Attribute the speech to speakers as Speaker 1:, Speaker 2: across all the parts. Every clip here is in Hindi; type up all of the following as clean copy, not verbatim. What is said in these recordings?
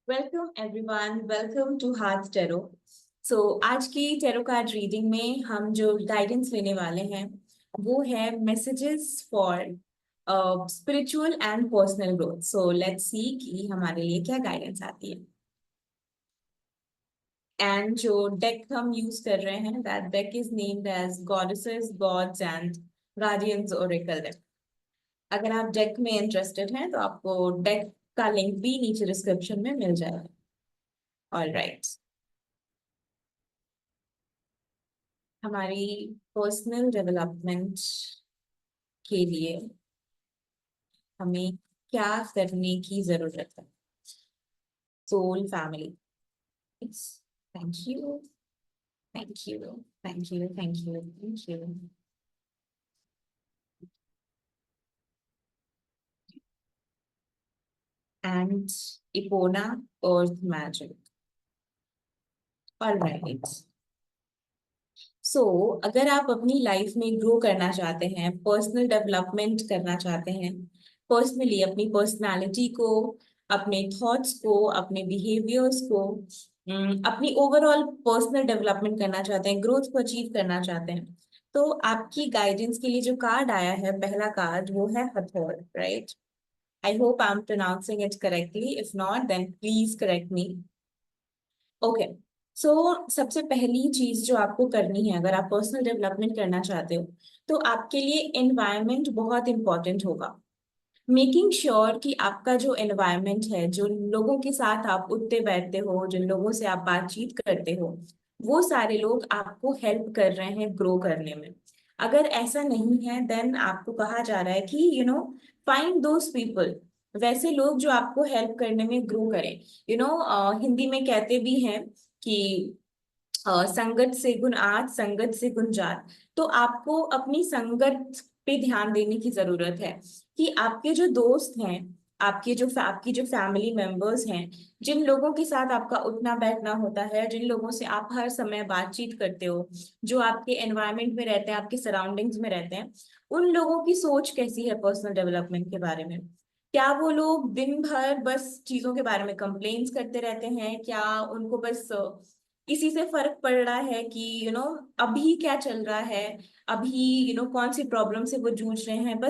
Speaker 1: Welcome everyone, welcome to heart tarot. So आज की टेरो कार्ड रीडिंग में हम जो गाइडेंस लेने वाले हैं वो है messages for spiritual and personal growth. So let's see कि हमारे लिए क्या गाइडेंस आती है। एंड जो डेक हम यूज कर रहे हैं that deck is named as goddesses gods and guardians oracle deck. अगर आप डेक में इंटरेस्टेड हैं तो आपको डेक का लिंक भी नीचे डिस्क्रिप्शन में मिल जाएगा। ऑल राइट, हमारी पर्सनल डेवलपमेंट के लिए हमें क्या करने की जरूरत है। Soul family, thank you, thank you, thank you, thank you, thank you. And Epona, earth magic. Alright, so अगर आप अपनी लाइफ में ग्रो करना चाहते हैं, पर्सनल डेवलपमेंट करना चाहते हैं, पर्सनली अपनी पर्सनालिटी को, अपने थॉट्स को, अपने बिहेवियर्स को, अपनी ओवरऑल पर्सनल डेवलपमेंट करना चाहते हैं, ग्रोथ को अचीव करना चाहते हैं, तो आपकी गाइडेंस के लिए जो कार्ड आया है, पहला कार्ड, वो है हथौड़। Right, I hope I am pronouncing it correctly, if not then please correct me. Okay, so सबसे पहली चीज जो आपको करनी है अगर आप पर्सनल डेवलपमेंट करना चाहते हो, तो आपके लिए एनवायरनमेंट बहुत इंपॉर्टेंट होगा। मेकिंग श्योर कि आपका जो एनवायरनमेंट है, जो लोगों के साथ आप उठते बैठते हो, जिन लोगों से आप बातचीत करते हो, वो सारे लोग आपको हेल्प कर रहे हैं ग्रो करने में। अगर ऐसा नहीं है देन आपको कहा जा रहा है कि फाइंड दोज पीपल, वैसे लोग जो आपको हेल्प करने में ग्रो करें। हिंदी में कहते भी हैं कि संगत से गुण आत, संगत से गुण जात। तो आपको अपनी संगत पे ध्यान देने की जरूरत है कि आपके जो दोस्त हैं, आपकी जो फैमिली मेंबर्स हैं, जिन लोगों के साथ आपका उठना बैठना होता है, जिन लोगों से आप हर समय बातचीत करते हो, जो आपके एनवायरनमेंट में रहते हैं, आपके सराउंडिंग्स में रहते हैं, उन लोगों की सोच कैसी है पर्सनल डेवलपमेंट के बारे में। क्या वो लोग दिन भर बस चीजों के बारे में कंप्लेन्स करते रहते हैं? क्या उनको बस इसी से फर्क पड़ रहा है कि अभी क्या चल रहा है, अभी कौन सी प्रॉब्लम से वो जूझ रहे हैं,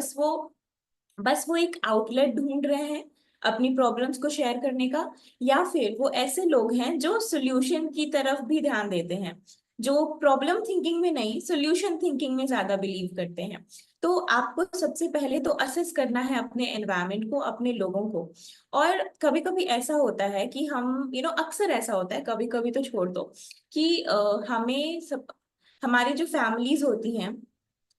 Speaker 1: बस वो एक आउटलेट ढूंढ रहे हैं अपनी प्रॉब्लम्स को शेयर करने का? या फिर वो ऐसे लोग हैं जो सोल्यूशन की तरफ भी ध्यान देते हैं, जो प्रॉब्लम थिंकिंग में नहीं, सोल्यूशन थिंकिंग में ज्यादा बिलीव करते हैं? तो आपको सबसे पहले तो असेस करना है अपने एनवायरनमेंट को, अपने लोगों को। और कभी कभी ऐसा होता है कि हम अक्सर ऐसा होता है, कभी कभी तो छोड़ दो, कि हमें सब, हमारी जो फैमिलीज होती हैं,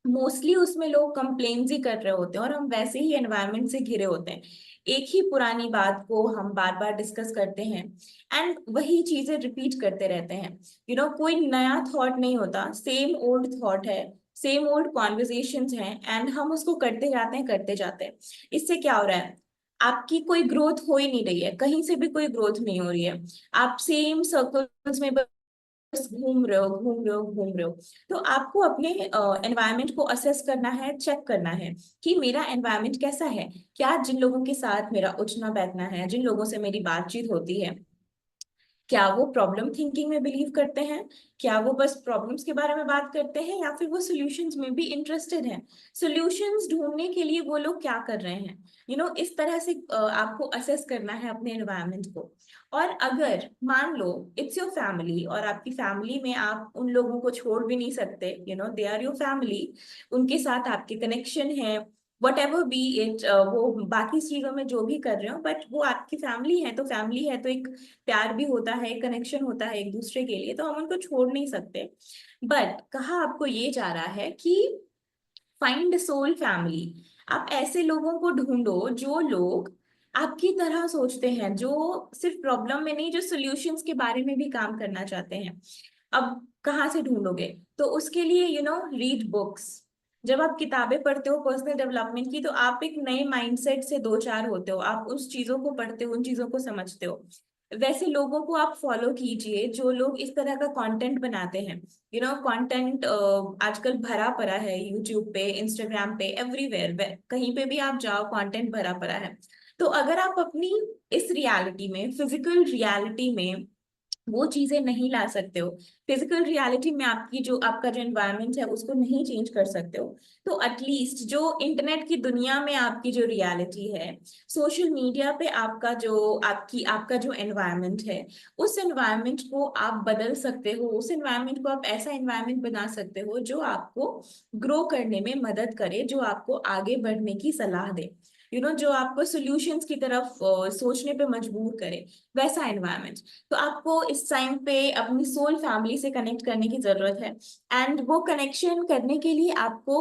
Speaker 1: मोस्टली उसमें लोग कंप्लेन्स ही कर रहे होते हैं और हम वैसे ही एनवायरनमेंट से घिरे होते हैं। एक ही पुरानी बात को हम बार बार डिस्कस करते हैं एंड वही चीजें रिपीट करते रहते हैं। कोई नया थॉट नहीं होता, सेम ओल्ड थॉट है, सेम ओल्ड कॉन्वर्जेशंस हैं, एंड हम उसको करते जाते हैं, करते जाते हैं। इससे क्या हो रहा है? आपकी कोई ग्रोथ हो ही नहीं रही है, कहीं से भी कोई ग्रोथ नहीं हो रही है। आप सेम सर्कल्स में बस घूम रहे हो, घूम रहे हो, घूम रहे हो। तो आपको अपने एनवायरनमेंट को असेस करना है, चेक करना है कि मेरा एनवायरनमेंट कैसा है। क्या जिन लोगों के साथ मेरा उठना बैठना है, जिन लोगों से मेरी बातचीत होती है, क्या वो प्रॉब्लम थिंकिंग में बिलीव करते हैं? क्या वो बस प्रॉब्लम्स के बारे में बात करते हैं, या फिर वो सॉल्यूशंस में भी इंटरेस्टेड हैं? सॉल्यूशंस ढूंढने के लिए वो लोग क्या कर रहे हैं? इस तरह से आपको असेस करना है अपने एनवायरनमेंट को। और अगर मान लो इट्स योर फैमिली, और आपकी फैमिली में आप उन लोगों को छोड़ भी नहीं सकते, दे आर योर फैमिली, उनके साथ आपके कनेक्शन है, वट एवर बी इट, वो बाकी चीजों में जो भी कर रहे हो, बट वो आपकी फैमिली है, तो फैमिली है तो एक प्यार भी होता है, कनेक्शन होता है एक दूसरे के लिए, तो हम उनको छोड़ नहीं सकते। बट कहा आपको ये जा रहा है कि फाइंड सोल फैमिली। आप ऐसे लोगों को ढूंढो जो लोग आपकी तरह सोचते हैं, जो सिर्फ प्रॉब्लम में नहीं, जो सॉल्यूशंस के बारे में भी काम करना चाहते हैं। अब कहाँ से ढूंढोगे? तो उसके लिए रीड बुक्स। जब आप किताबें पढ़ते हो पर्सनल डेवलपमेंट की, तो आप एक नए माइंडसेट से दो चार होते हो, आप उस चीजों को पढ़ते हो, उन चीजों को समझते हो। वैसे लोगों को आप फॉलो कीजिए जो लोग इस तरह का कंटेंट बनाते हैं। कंटेंट आजकल भरा पड़ा है यूट्यूब पे, इंस्टाग्राम पे, एवरीवेयर, कहीं पे भी आप जाओ कंटेंट भरा पड़ा है। तो अगर आप अपनी इस रियलिटी में, फिजिकल रियलिटी में वो चीजें नहीं ला सकते हो, फिजिकल रियलिटी में आपकी जो आपका जो एनवायरनमेंट है उसको नहीं चेंज कर सकते हो, तो एटलीस्ट जो इंटरनेट की दुनिया में आपकी जो रियलिटी है, सोशल मीडिया पे आपका जो एनवायरनमेंट है, उस एनवायरनमेंट को आप बदल सकते हो, उस एनवायरनमेंट को आप ऐसा एनवायरनमेंट बना सकते हो जो आपको ग्रो करने में मदद करे, जो आपको आगे बढ़ने की सलाह दे, जो आपको सॉल्यूशंस की तरफ सोचने पे मजबूर करे, वैसा एनवायरनमेंट। तो आपको इस टाइम पे अपनी सोल फैमिली से कनेक्ट करने की जरूरत है। एंड वो कनेक्शन करने के लिए आपको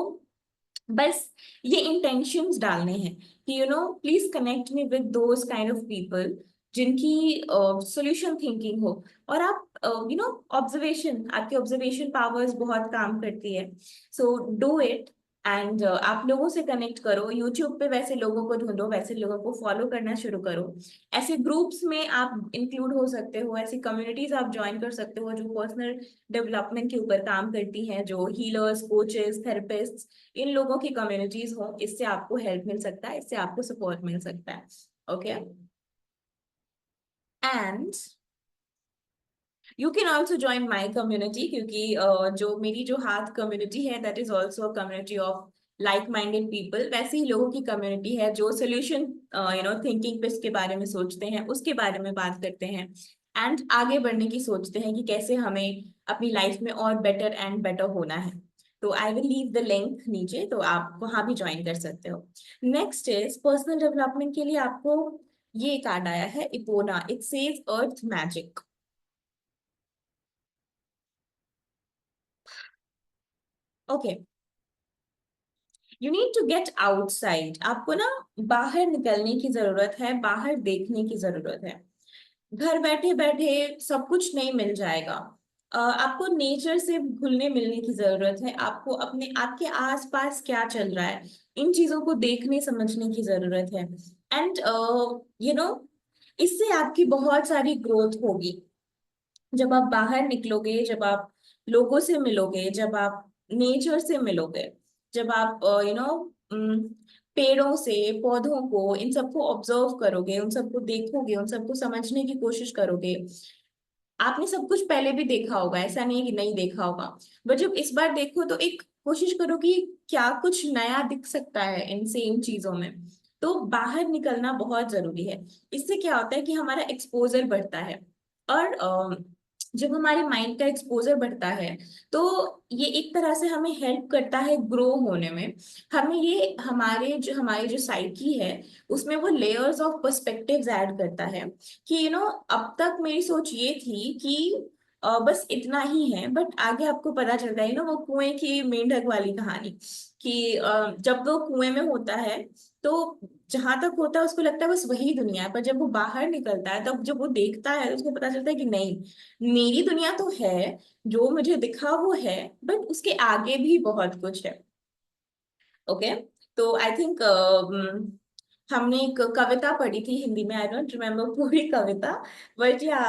Speaker 1: बस ये इंटेंशंस डालने हैं कि please connect me with those kind of people जिनकी सॉल्यूशन थिंकिंग हो। और आप ऑब्जर्वेशन, आपकी ऑब्जर्वेशन पावर्स बहुत काम करती है, सो डू इट। एंड आप लोगों से कनेक्ट करो, यूट्यूब पे वैसे लोगों को ढूंढो, वैसे लोगों को फॉलो करना शुरू करो, ऐसे ग्रुप्स में आप इंक्लूड हो सकते हो, ऐसी कम्युनिटीज आप ज्वाइन कर सकते हो जो पर्सनल डेवलपमेंट के ऊपर काम करती हैं, जो हीलर्स, कोचेस, थेरेपिस्ट, इन लोगों की कम्युनिटीज हो। इससे आपको हेल्प मिल सकता है, इससे आपको सपोर्ट मिल सकता है। Okay. And you can also join my community, क्योंकि जो मेरी जो हाथ कम्युनिटी है, that is also a community of like minded people. वैसे ही लोगों की कम्युनिटी है जो सोल्यूशन थिंकिंग पे के बारे में सोचते हैं, उसके बारे में बात करते हैं, एंड आगे बढ़ने की सोचते हैं कि कैसे हमें अपनी लाइफ में और बेटर एंड बेटर होना है। तो I will leave the link नीचे, तो आप वहां भी ज्वाइन कर सकते हो। नेक्स्ट इज पर्सनल डेवलपमेंट के लिए आपको ये कार्ड आया है, Epona, it says earth magic. Okay, you need to get outside, आपको ना बाहर निकलने की जरूरत है, बाहर देखने की जरूरत है। घर बैठे बैठे सब कुछ नहीं मिल जाएगा। आपको नेचर से घुलने मिलने की जरूरत है, आपको अपने आपके आसपास क्या चल रहा है, इन चीजों को देखने समझने की जरूरत है। एंड यू नो इससे आपकी बहुत सारी ग्रोथ होगी। जब आप बाहर निकलोगे, जब आप लोगों से मिलोगे, जब आप नेचर से मिलोगे, जब आप पेड़ों से, पौधों को, इन सबको ऑब्जर्व करोगे, उन सबको देखोगे, उन सबको समझने की कोशिश करोगे। आपने सब कुछ पहले भी देखा होगा, ऐसा नहीं है कि नहीं देखा होगा, बट जब इस बार देखो तो एक कोशिश करो कि क्या कुछ नया दिख सकता है इन सेम चीजों में। तो बाहर निकलना बहुत जरूरी है। इससे क्या होता है कि हमारा एक्सपोजर बढ़ता है, और जब हमारे माइंड का एक्सपोजर बढ़ता है तो ये एक तरह से हमें हेल्प करता है ग्रो होने में। हमें ये हमारी जो साइकी है उसमें वो लेयर्स ऑफ पर्सपेक्टिव्स ऐड करता है कि अब तक मेरी सोच ये थी कि बस इतना ही है, बट आगे आपको पता चलता है वो कुएं की मेंढक वाली कहानी कि जब वो कुएं में होता है तो जहां तक होता है उसको लगता है बस वही दुनिया है, पर जब वो बाहर निकलता है, तब जब वो देखता है तो उसको पता चलता है कि नहीं, मेरी दुनिया तो है, जो मुझे दिखा वो है, बट उसके आगे भी बहुत कुछ है। ओके। तो आई थिंक हमने एक कविता पढ़ी थी हिंदी में, आई डोंट रिमेम्बर पूरी कविता, बट या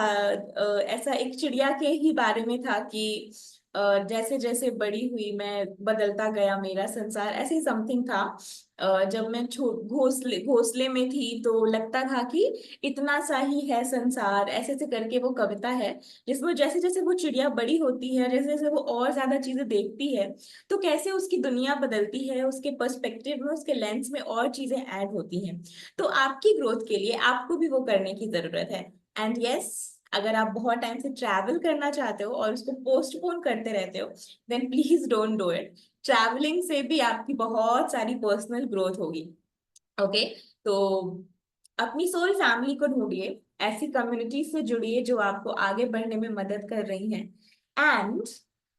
Speaker 1: ऐसा एक चिड़िया के ही बारे में था कि जैसे जैसे बड़ी हुई मैं, बदलता गया मेरा संसार, ऐसे ही समथिंग था। जब मैं घोंसले घोंसले में थी तो लगता था कि इतना सा ही है संसार, ऐसे ऐसे करके वो कविता है, जिसमें जैसे जैसे वो चिड़िया बड़ी होती है, जैसे जैसे वो और ज्यादा चीजें देखती है, तो कैसे उसकी दुनिया बदलती है, उसके पर्सपेक्टिव में, उसके लेंस में और चीजें ऐड होती हैं। तो आपकी ग्रोथ के लिए आपको भी वो करने की जरूरत है। एंड यस, अगर आप बहुत टाइम से ट्रैवल करना चाहते हो और उसको पोस्टपोन करते रहते हो, then please don't do it. Travelling से भी आपकी बहुत सारी पर्सनल ग्रोथ होगी। ओके। तो अपनी सोल फैमिली को ढूंढिए, ऐसी कम्युनिटी से जुड़िए जो आपको आगे बढ़ने में मदद कर रही हैं। एंड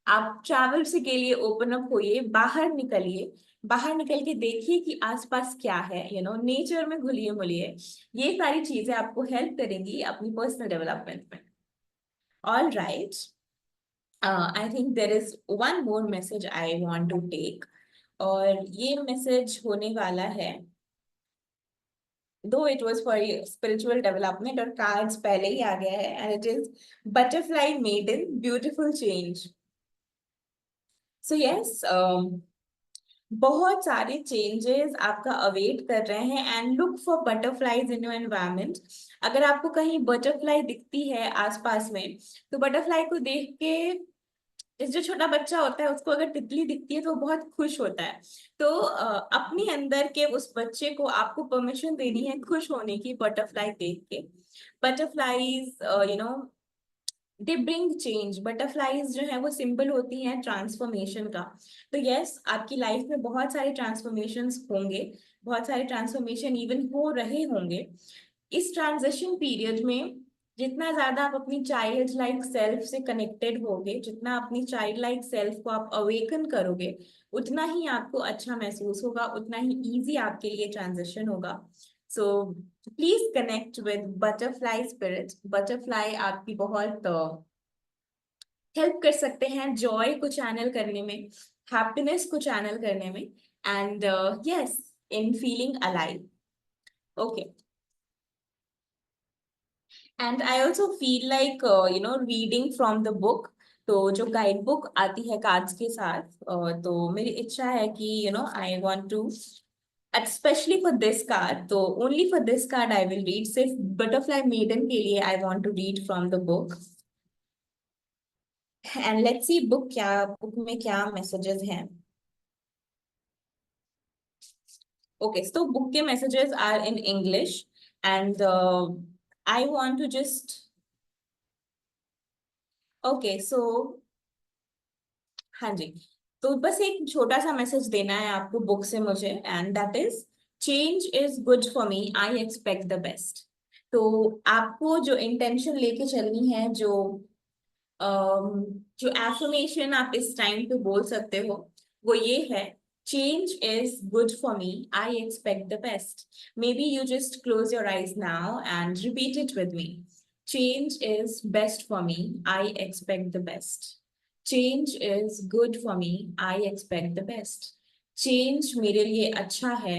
Speaker 1: आप ट्रैवल से के लिए ओपन अप होइए, बाहर निकलिए, बाहर निकल के देखिए कि आसपास क्या है, नेचर में घुलिए मुलिए। ये सारी चीजें आपको हेल्प करेंगी अपनी पर्सनल डेवलपमेंट में। All right, I think there is one more message I want to take, और ये मैसेज होने वाला है, though it was for spiritual development, और कार्ड्स पहले ही आ गया है, and it is butterfly maiden beautiful change. So yes, बहुत सारे चेंजेस आपका अवेट कर रहे हैं and look for butterflies in your environment. अगर आपको कहीं बटरफ्लाई दिखती है आसपास में, तो बटरफ्लाई को देख के, इस जो छोटा बच्चा होता है उसको अगर तितली दिखती है तो वो बहुत खुश होता है। तो अपने अंदर के उस बच्चे को आपको परमिशन देनी है खुश होने की, बटरफ्लाई देख के। Butterflies you know they bring change. Butterflies जो है वो सिंबल होती हैं ट्रांसफॉर्मेशन का। तो यस, आपकी लाइफ में बहुत सारे ट्रांसफॉर्मेशंस होंगे, बहुत सारे ट्रांसफॉर्मेशन इवन हो रहे होंगे। इस ट्रांजिशन पीरियड में जितना ज्यादा आप अपनी चाइल्ड लाइक सेल्फ से कनेक्टेड होगे, जितना अपनी चाइल्ड लाइक सेल्फ को आप अवेकन करोगे, उतना ही आपको अच्छा महसूस होगा, उतना ही इजी आपके लिए ट्रांजिशन होगा। So please connect with butterfly spirit. Butterfly आपकी बहुत हेल्प कर सकते हैं जॉय को चैनल करने में, हैप्पीनेस को चैनल करने में, and yes, in feeling alive. Okay. And I also feel like reading from the book. तो जो गाइड बुक आती है कार्ड्स के साथ, तो मेरी इच्छा है कि I want to, especially for this card, तो only for this card I will read। सिर्फ बटरफ्लाई मेडन के लिए I want to read from the book। and let's see book में क्या मैसेजेस हैं। okay, so बुक के messages are in English, and I want to just, okay, so हाँ जी, तो बस एक छोटा सा मैसेज देना है आपको बुक से मुझे, and that is change is good for me, I expect the best. तो आपको जो इंटेंशन लेके चलनी है, जो एफर्मेशन आप इस टाइम पे बोल सकते हो, वो ये है, change is good for me, I expect the best. May be you just close your eyes now and repeat it with me. Change is best for me, I expect the best. Change is good for me, I expect the best. Change मेरे लिए अच्छा है,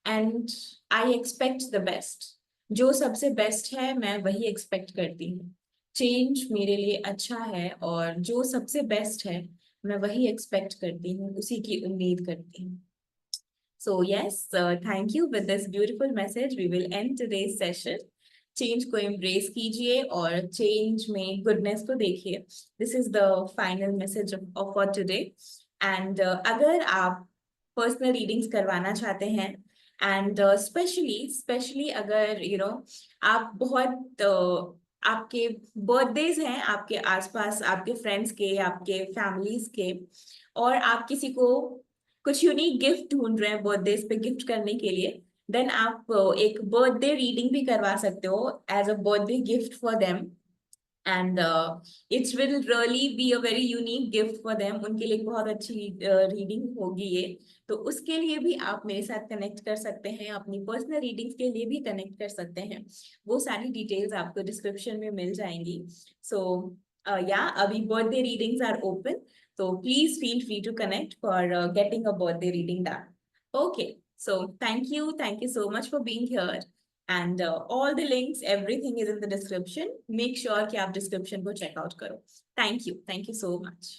Speaker 1: and I expect the best. जो सबसे बेस्ट है मैं वही एक्सपेक्ट करती हूँ। चेंज मेरे लिए अच्छा है, और जो सबसे बेस्ट है मैं वही एक्सपेक्ट करती हूँ, उसी की उम्मीद करती हूँ। So yes, thank you. With this beautiful message, we will end today's session. Change को embrace कीजिए और चेंज में goodness को देखिए। This is the final message of for today. And अगर आप personal readings करवाना चाहते हैं, and स्पेशली अगर आप बहुत आपके बर्थडेज हैं आपके आसपास, आपके फ्रेंड्स के, आपके फैमिलीज के, और आप किसी को कुछ यूनिक गिफ्ट ढूंढ रहे हैं बर्थडे पे गिफ्ट करने के लिए, देन आप एक बर्थडे रीडिंग भी करवा सकते हो as a birthday gift for them. And it's will really be a very unique gift for them, उनके लिए बहुत अच्छी रीडिंग होगी ये। तो उसके लिए भी आप मेरे साथ कनेक्ट कर सकते हैं, अपनी पर्सनल रीडिंग्स के लिए भी कनेक्ट कर सकते हैं। वो सारी डिटेल्स आपको डिस्क्रिप्शन में मिल जाएंगी। सो या अभी birthday readings are open, so please feel free to connect for getting a birthday reading done. Okay, so thank you so much for being here, and all the links, everything is in the description. Make sure कि आप description को check out करो। Thank you so much.